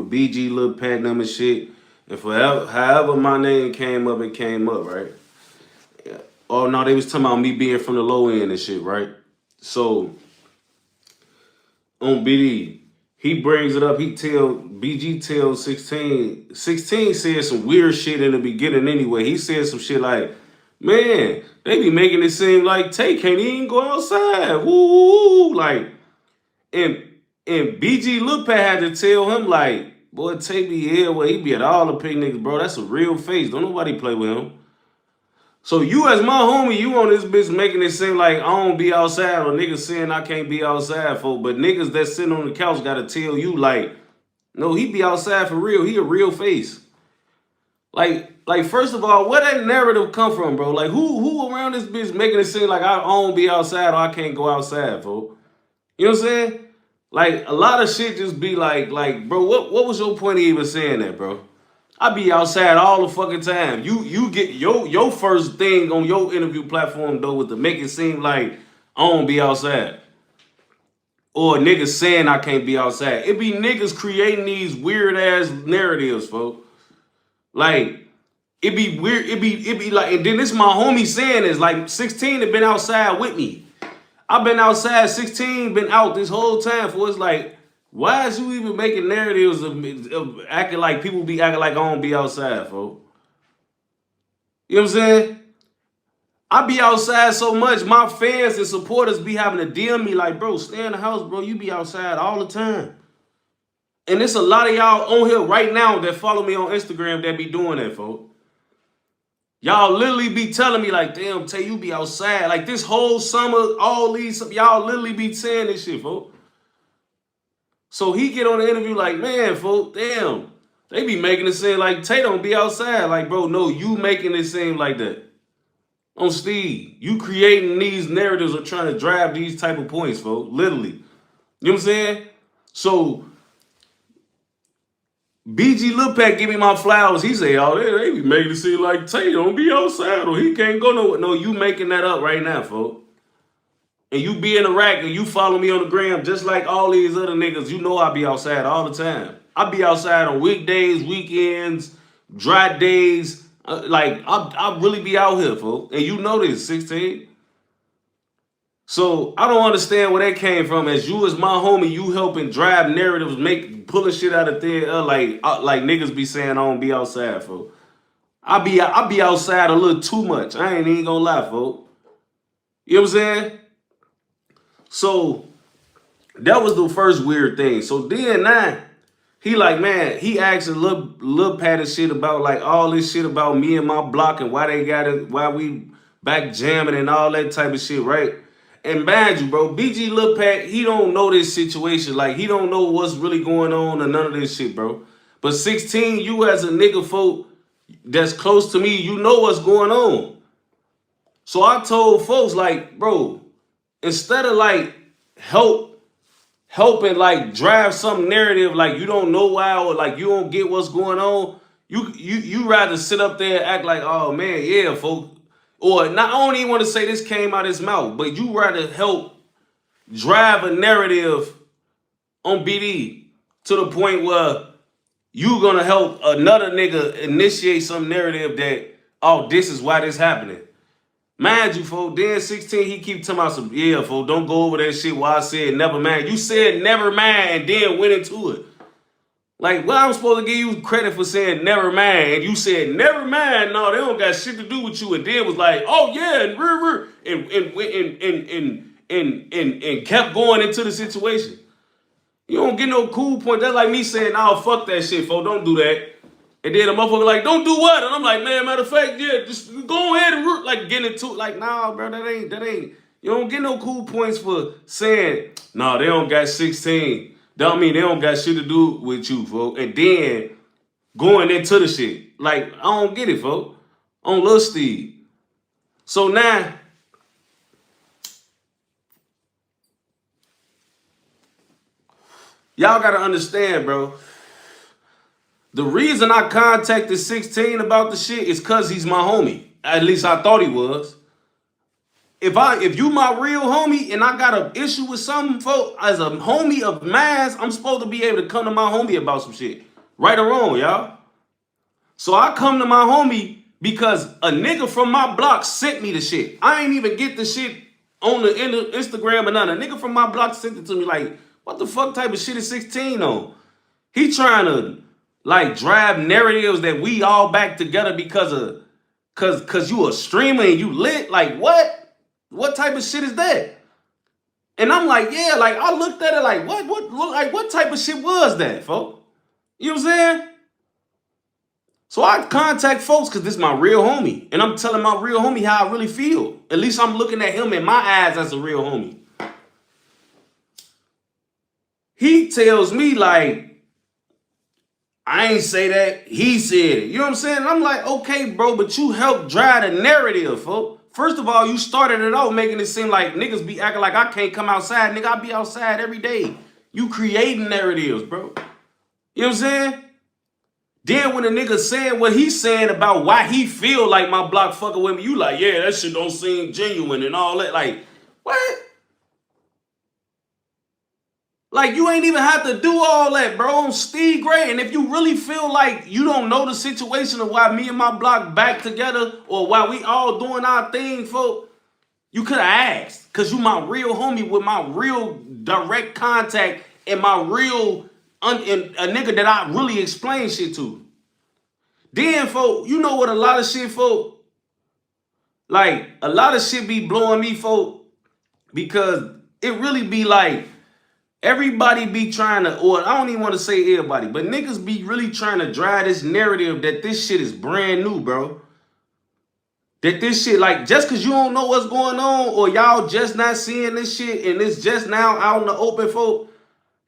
with BG, Lil Pat, them and shit. And forever, however my name came up, it came up, right? Yeah. Oh no, they was talking about me being from the low end and shit, right? So on BD, he brings it up. He tell BG tells 16. 16 said some weird shit in the beginning anyway. He said some shit like, man, they be making it seem like Tay can't even go outside. Woo, woo, woo. Like, and BG Lil Pat had to tell him like, boy, Tay be here where he be at all the picnics, bro. That's a real face. Don't nobody play with him. So you as my homie, you on this bitch making it seem like I don't be outside or niggas saying I can't be outside for, but niggas that sitting on the couch gotta tell you like, no, he be outside for real. He a real face. Like first of all, where that narrative come from, bro? Like who around this bitch making it seem like I don't be outside or I can't go outside, for? You know what I'm saying? Like a lot of shit just be like, bro, what was your point of even saying that, bro? I be outside all the fucking time. You get your first thing on your interview platform though was to make it seem like I don't be outside. Or niggas saying I can't be outside. It be niggas creating these weird ass narratives, folks. Like, it be weird, it be like, and then this my homie saying this, like 16 have been outside with me. I've been outside, 16 been out this whole time for it's like, why is you even making narratives of acting like people be acting like I don't be outside, folks? You know what I'm saying? I be outside so much, my fans and supporters be having to DM me like, bro, stay in the house, bro. You be outside all the time. And there's a lot of y'all on here right now that follow me on Instagram that be doing that, folks. Y'all literally be telling me like, damn, Tay, you be outside. Like this whole summer, all these, y'all literally be saying this shit, folks. So he get on the interview like, man, folks, damn, they be making it seem like Tay don't be outside. Like, bro, no, you making it seem like that. On Steve, you creating these narratives of trying to drive these type of points, folks. Literally. You know what I'm saying? So BG Lil Pat give me my flowers. He say, oh, they be making it seem like Tay don't be outside or he can't go nowhere. No, you making that up right now, folks. And you be in the rack and you follow me on the gram just like all these other niggas. You know I be outside all the time. I be outside on weekdays, weekends, dry days. Like, I really be out here, folks. And you know this, 16. So, I don't understand where that came from. As you as my homie, you helping drive narratives, pulling shit out of thin air, like niggas be saying I don't be outside, folks. I be outside a little too much. I ain't even gonna lie, folks. You know what I'm saying? So, that was the first weird thing. So, then now, he like, man, he asking Lil Pat and shit about like all this shit about me and my block and why they got it, why we back jamming and all that type of shit, right? And mind you, bro, BG Lil Pat, he don't know this situation. Like, he don't know what's really going on or none of this shit, bro. But 16, you as a nigga folk that's close to me, you know what's going on. So I told folks, like, bro, instead of like helping like drive some narrative like you don't know why or like you don't get what's going on, you rather sit up there and act like, oh man, yeah, folks. Or not, I don't even want to say this came out his mouth, but you rather help drive a narrative on BD to the point where you gonna help another nigga initiate some narrative that, oh, this is why this happening. Mind you, folks, then 16, he keep talking about some, yeah, folks, don't go over that shit while I said never mind. You said never mind and then went into it. Like, well, I'm supposed to give you credit for saying never mind, and you said never mind. No, they don't got shit to do with you, and then was like, oh yeah, and kept going into the situation. You don't get no cool point. That's like me saying, oh, fuck that shit, folks, don't do that. And then the motherfucker like, don't do what? And I'm like, man, matter of fact, yeah, just go ahead and like get into it. Like, nah, bro, that ain't. You don't get no cool points for saying, no, they don't got 16. Don't mean they don't got shit to do with you, folks. And then going into the shit. Like, I don't get it, folks. On Lil Steve. So now, y'all gotta understand, bro. The reason I contacted 16 about the shit is cause he's my homie. At least I thought he was. If you my real homie and I got an issue with something, folks, as a homie of mine, I'm supposed to be able to come to my homie about some shit. Right or wrong, y'all. So I come to my homie because a nigga from my block sent me the shit. I ain't even get the shit on the Instagram or nothing. A nigga from my block sent it to me like, what the fuck type of shit is 16 on? He trying to like drive narratives that we all back together because of cause you a streamer and you lit. Like what? What type of shit is that? And I'm like, yeah, like I looked at it like what type of shit was that, folks? You know what I'm saying? So I contact folks because this is my real homie. And I'm telling my real homie how I really feel. At least I'm looking at him in my eyes as a real homie. He tells me like, I ain't say that. He said it. You know what I'm saying? And I'm like, okay, bro, but you helped drive the narrative, folks. First of all, you started it off making it seem like niggas be acting like I can't come outside. Nigga, I be outside every day. You creating narratives, bro. You know what I'm saying? Then when the nigga saying what he's saying about why he feel like my block fucking with me, you like, yeah, that shit don't seem genuine and all that. Like, what? Like, you ain't even have to do all that, bro. I'm Steve Gray. And if you really feel like you don't know the situation of why me and my block back together or why we all doing our thing, folk, you could have asked. Because you my real homie with my real direct contact and my real and a nigga that I really explain shit to. Then, folk, you know what a lot of shit, folk? Like, a lot of shit be blowing me, folk, because it really be like, everybody be trying to, or I don't even want to say everybody, but niggas be really trying to drive this narrative that this shit is brand new, bro. That this shit, like, just because you don't know what's going on or y'all just not seeing this shit and it's just now out in the open, folk,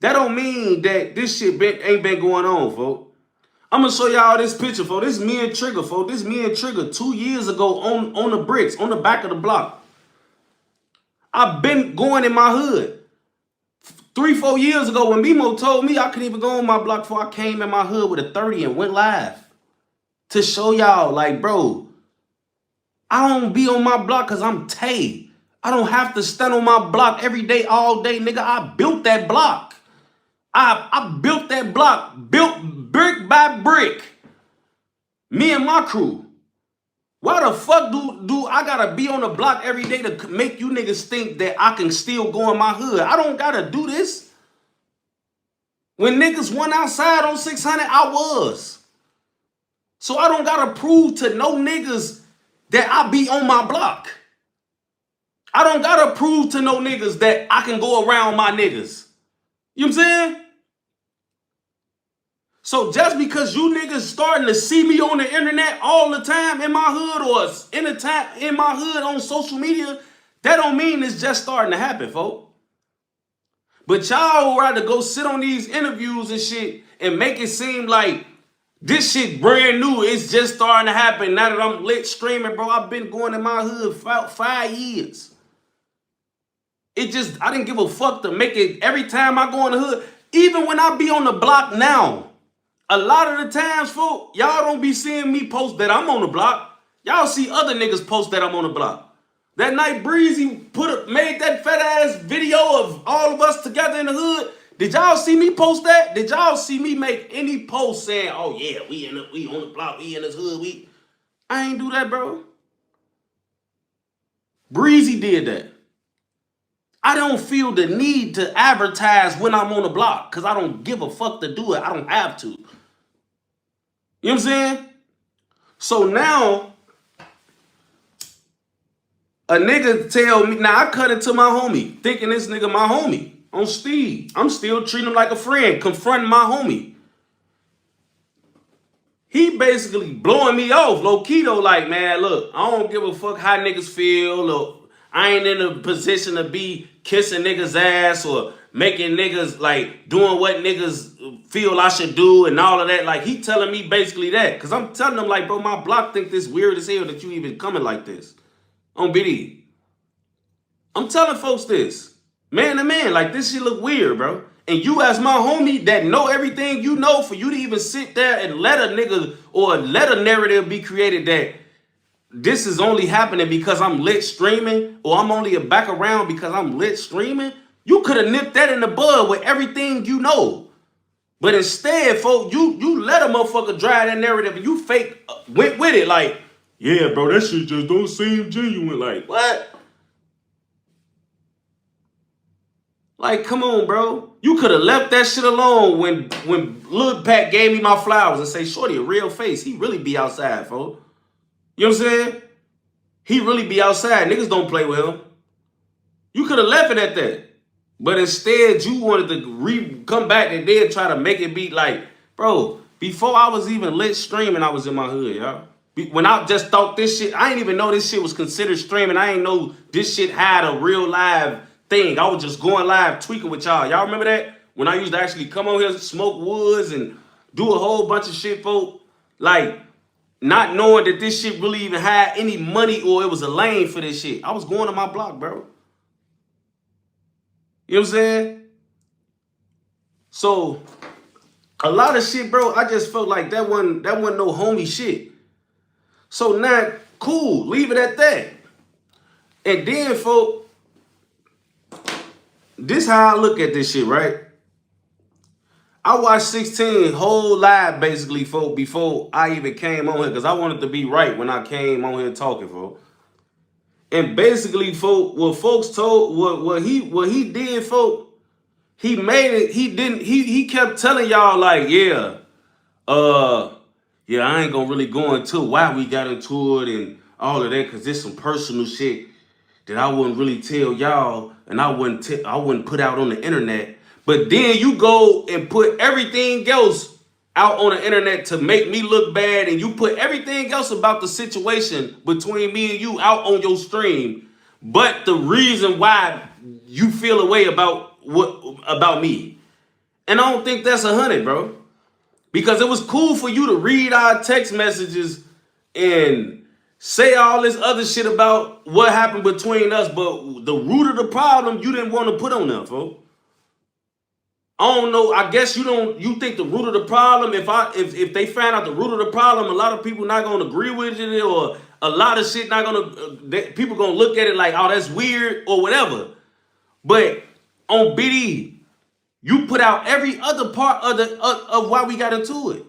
that don't mean that this shit ain't been going on, folk. I'm going to show y'all this picture, folks. This is me and Trigger, folks. This is me and Trigger 2 years ago on the bricks, on the back of the block. I've been going in my hood. 3-4 years ago when Mimo told me I couldn't even go on my block before I came in my hood with a 30 and went live. To show y'all, like, bro, I don't be on my block because I'm Tay. I don't have to stand on my block every day, all day, nigga. I built that block. I built that block, built brick by brick. Me and my crew. Why the fuck do I gotta be on the block every day to make you niggas think that I can still go in my hood? I don't gotta do this. When niggas went outside on 600, I was. So I don't gotta prove to no niggas that I be on my block. I don't gotta prove to no niggas that I can go around my niggas. You know what I'm saying? So just because you niggas starting to see me on the internet all the time in my hood or in my hood on social media, that don't mean it's just starting to happen, folks. But y'all would rather go sit on these interviews and shit and make it seem like this shit brand new. It's just starting to happen now that I'm lit streaming, bro. I've been going in my hood for about 5 years. I didn't give a fuck to make it every time I go in the hood. Even when I be on the block now, a lot of the times, folks, y'all don't be seeing me post that I'm on the block. Y'all see other niggas post that I'm on the block. That night Breezy made that fat ass video of all of us together in the hood. Did y'all see me post that? Did y'all see me make any post saying, oh yeah, we on the block, we in this hood, I ain't do that, bro. Breezy did that. I don't feel the need to advertise when I'm on the block because I don't give a fuck to do it. I don't have to. You know what I'm saying? So now, a nigga tell me, now I cut it to my homie, thinking this nigga my homie on Steve. I'm still treating him like a friend, confronting my homie. He basically blowing me off, low-key though, like, man, look, I don't give a fuck how niggas feel. Look, I ain't in a position to be kissing niggas' ass or making niggas, like, doing what niggas feel I should do and all of that. Like, he telling me basically that. Because I'm telling him, like, bro, my block think this weird as hell that you even coming like this. On BD. I'm telling folks this. Man to man, like, this shit look weird, bro. And you as my homie that know everything you know, for you to even sit there and let a nigga or let a narrative be created that this is only happening because I'm lit streaming, or I'm only back around because I'm lit streaming. You could have nipped that in the bud with everything you know. But instead, folks, you let a motherfucker drive that narrative and you fake went with it like, yeah, bro, that shit just don't seem genuine. Like, what? Like, come on, bro. You could have left that shit alone when Lil Pat gave me my flowers and say, shorty, a real face. He really be outside, folks. You know what I'm saying? He really be outside. Niggas don't play with him. You could have left it at that. But instead, you wanted to come back and then try to make it be like, bro, before I was even lit streaming, I was in my hood, y'all. When I just thought this shit, I didn't even know this shit was considered streaming. I didn't know this shit had a real live thing. I was just going live tweaking with y'all. Y'all remember that? When I used to actually come on here, smoke woods, and do a whole bunch of shit, folk. Like, not knowing that this shit really even had any money or it was a lane for this shit. I was going to my block, bro. You know what I'm saying? So, a lot of shit, bro, I just felt like that wasn't no homie shit. So now, cool, leave it at that. And then, folk, this how I look at this shit, right? I watched 16 whole live, basically, folk, before I even came on here, because I wanted to be right when I came on here talking, folk. And basically, folk, what folks told, what he did, folk, he made it, he kept telling y'all, like, yeah, I ain't gonna really go into why we got into it and all of that, because there's some personal shit that I wouldn't really tell y'all and I wouldn't put out on the internet. But then you go and put everything else out on the internet to make me look bad, and you put everything else about the situation between me and you out on your stream, but the reason why you feel a way about me. And I don't think that's 100, bro. Because it was cool for you to read our text messages and say all this other shit about what happened between us, but the root of the problem you didn't want to put on there, folks. I don't know. I guess you think the root of the problem, if they find out the root of the problem, a lot of people not gonna agree with it, or a lot of shit not gonna people gonna look at it like, oh, that's weird or whatever. But on BD, you put out every other part of why we got into it.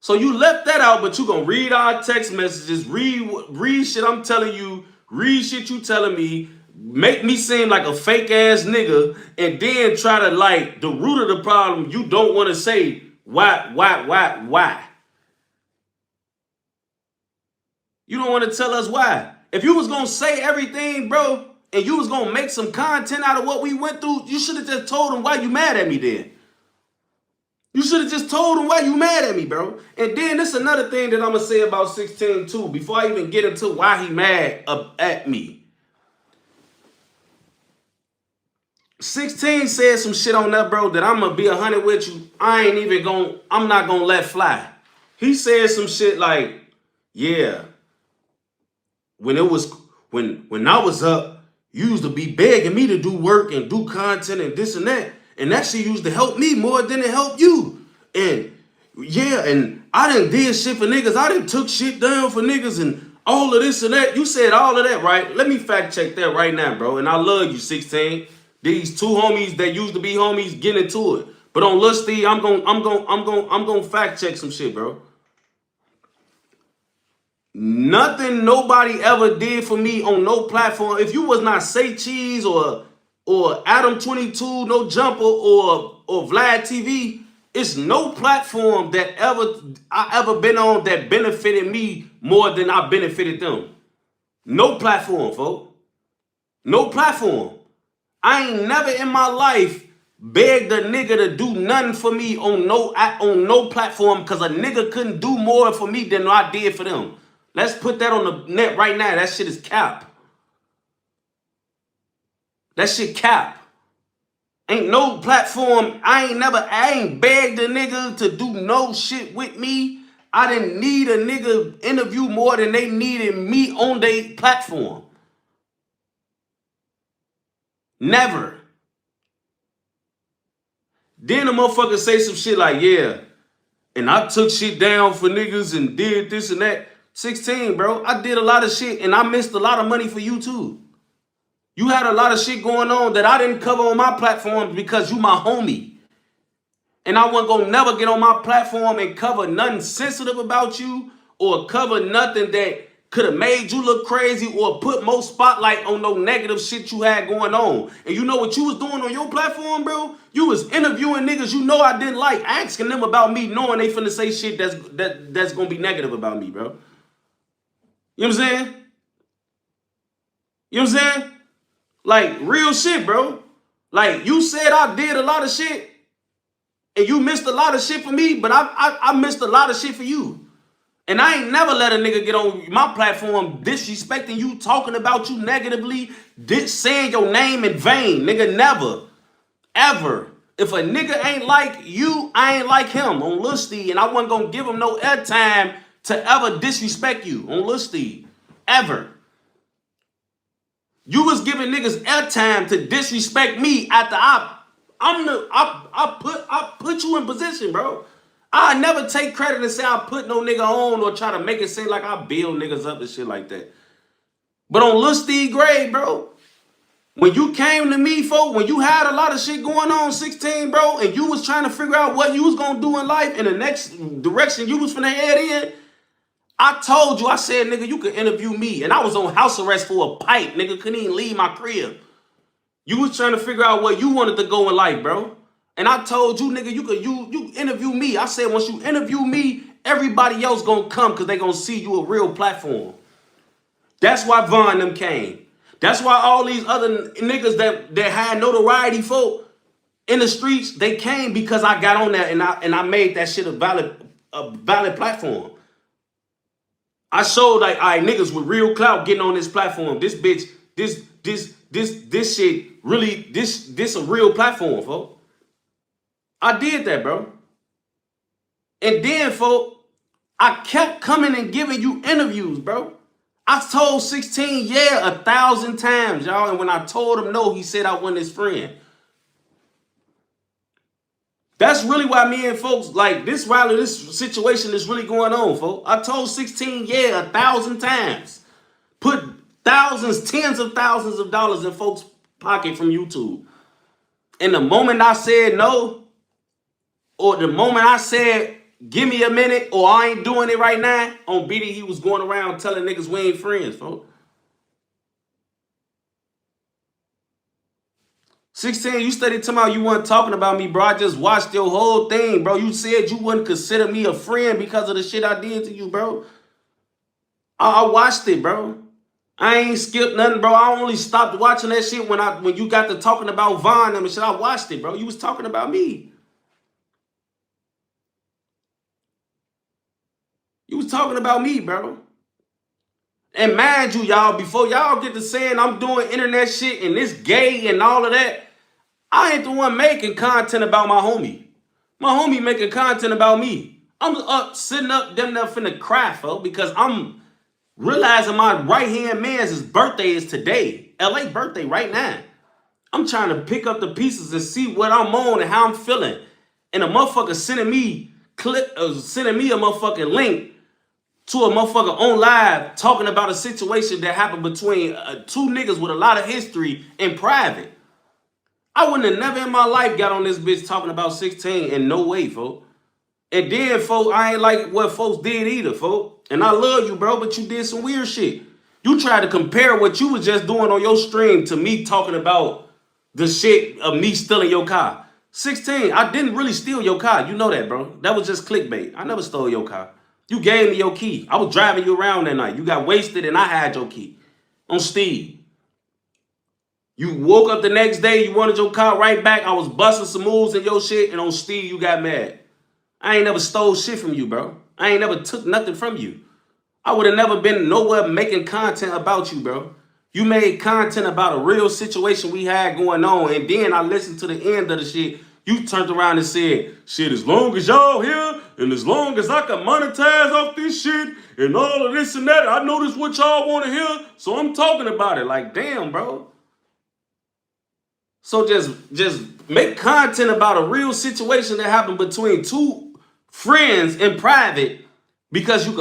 So you left that out, but you gonna read our text messages, read shit I'm telling you, read shit you telling me, make me seem like a fake ass nigga, and then try to, like, the root of the problem, you don't want to say why. You don't want to tell us why. If you was gonna say everything, bro, and you was gonna make some content out of what we went through, you should have just told them why you mad at me then. You should have just told him why you mad at me, bro. And then this is another thing that I'm going to say about 16 too, before I even get into why he mad at me. 16 said some shit on that, bro, that I'm going to be 100 with you. I'm not going to let fly. He said some shit like, yeah, when I was up, you used to be begging me to do work and do content and this and that. And that shit used to help me more than it helped you. And yeah, and I done did shit for niggas. I done took shit down for niggas and all of this and that. You said all of that, right? Let me fact check that right now, bro. And I love you, 16. These two homies that used to be homies get into it. But on Lil Steve, I'm gonna fact check some shit, bro. Nothing nobody ever did for me on no platform. If you was not Say Cheese or Adam 22, No Jumper or Vlad TV, it's no platform that I ever been on that benefited me more than I benefited them. No platform, folks. No platform. I ain't never in my life begged a nigga to do nothing for me on no platform, because a nigga couldn't do more for me than I did for them. Let's put that on the net right now. That shit is cap. That shit cap. Ain't no platform. I ain't begged a nigga to do no shit with me. I didn't need a nigga interview more than they needed me on their platform. Never. Then the motherfucker say some shit like, yeah, and I took shit down for niggas and did this and that. 16, bro. I did a lot of shit and I missed a lot of money for you too. You had a lot of shit going on that I didn't cover on my platform because you my homie. And I wasn't gonna never get on my platform and cover nothing sensitive about you or cover nothing that could have made you look crazy or put more spotlight on no negative shit you had going on. And you know what you was doing on your platform, bro? You was interviewing niggas you know I didn't like, asking them about me, knowing they finna say shit that's gonna be negative about me, bro. You know what I'm saying? You know what I'm saying? Like, real shit, bro. Like, you said I did a lot of shit, and you missed a lot of shit for me, but I missed a lot of shit for you. And I ain't never let a nigga get on my platform disrespecting you, talking about you negatively, saying your name in vain. Nigga, never. Ever. If a nigga ain't like you, I ain't like him on Lil Steve, and I wasn't gonna give him no airtime to ever disrespect you on Lil Steve. Ever. You was giving niggas airtime to disrespect me after I put you in position, bro. I never take credit and say I put no nigga on or try to make it seem like I build niggas up and shit like that. But on Lil Steve grade, bro, when you came to me, folk, when you had a lot of shit going on, 16, bro, and you was trying to figure out what you was gonna do in life and the next direction you was finna head in, I told you, I said, nigga, you could interview me. And I was on house arrest for a pipe, nigga, couldn't even leave my crib. You was trying to figure out where you wanted to go in life, bro. And I told you, nigga, you interview me. I said, once you interview me, everybody else gonna come because they gonna see you a real platform. That's why Von them came. That's why all these other niggas that had notoriety, folk, in the streets, they came because I got on that and I made that shit a valid platform. I showed like, all right, niggas with real clout getting on this platform. This bitch, this shit really, this a real platform, folks. I did that, bro. And then, folks, I kept coming and giving you interviews, bro. I told 16, yeah, 1,000 times, y'all. And when I told him no, he said I wasn't his friend. That's really why me and folks, like, this rally, this situation is really going on, folks. I told 16, yeah, 1,000 times. Put thousands, tens of thousands of dollars in folks' pocket from YouTube. And the moment I said no, or the moment I said, give me a minute, or I ain't doing it right now, on BD, he was going around telling niggas we ain't friends, folks. 16, you studied talking about you weren't talking about me, bro. I just watched your whole thing, bro. You said you wouldn't consider me a friend because of the shit I did to you, bro. I watched it, bro. I ain't skipped nothing, bro. I only stopped watching that shit when you got to talking about Von and shit. I watched it, bro. You was talking about me. You was talking about me, bro. And mind you, y'all, before y'all get to saying I'm doing internet shit and this gay and all of that, I ain't the one making content about my homie. My homie making content about me. I'm up, sitting up, them there finna cry, folks, because I'm realizing my right-hand man's birthday is today. LA birthday right now. I'm trying to pick up the pieces and see what I'm on and how I'm feeling. And a motherfucker sending me a motherfucking link to a motherfucker on live talking about a situation that happened between two niggas with a lot of history in private. I wouldn't have never in my life got on this bitch talking about 16 in no way, folks. And then, folks, I ain't like what folks did either, folks. And I love you, bro, but you did some weird shit. You tried to compare what you was just doing on your stream to me talking about the shit of me stealing your car. 16, I didn't really steal your car. You know that, bro. That was just clickbait. I never stole your car. You gave me your key. I was driving you around that night. You got wasted and I had your key on Steve. You woke up the next day, you wanted your car right back. I was busting some moves in your shit, and on Steve, you got mad. I ain't never stole shit from you, bro. I ain't never took nothing from you. I would have never been nowhere making content about you, bro. You made content about a real situation we had going on, and then I listened to the end of the shit. You turned around and said, shit, as long as y'all here, and as long as I can monetize off this shit, and all of this and that, I know this what y'all want to hear, so I'm talking about it. Like, damn, bro. So just make content about a real situation that happened between two friends in private because you can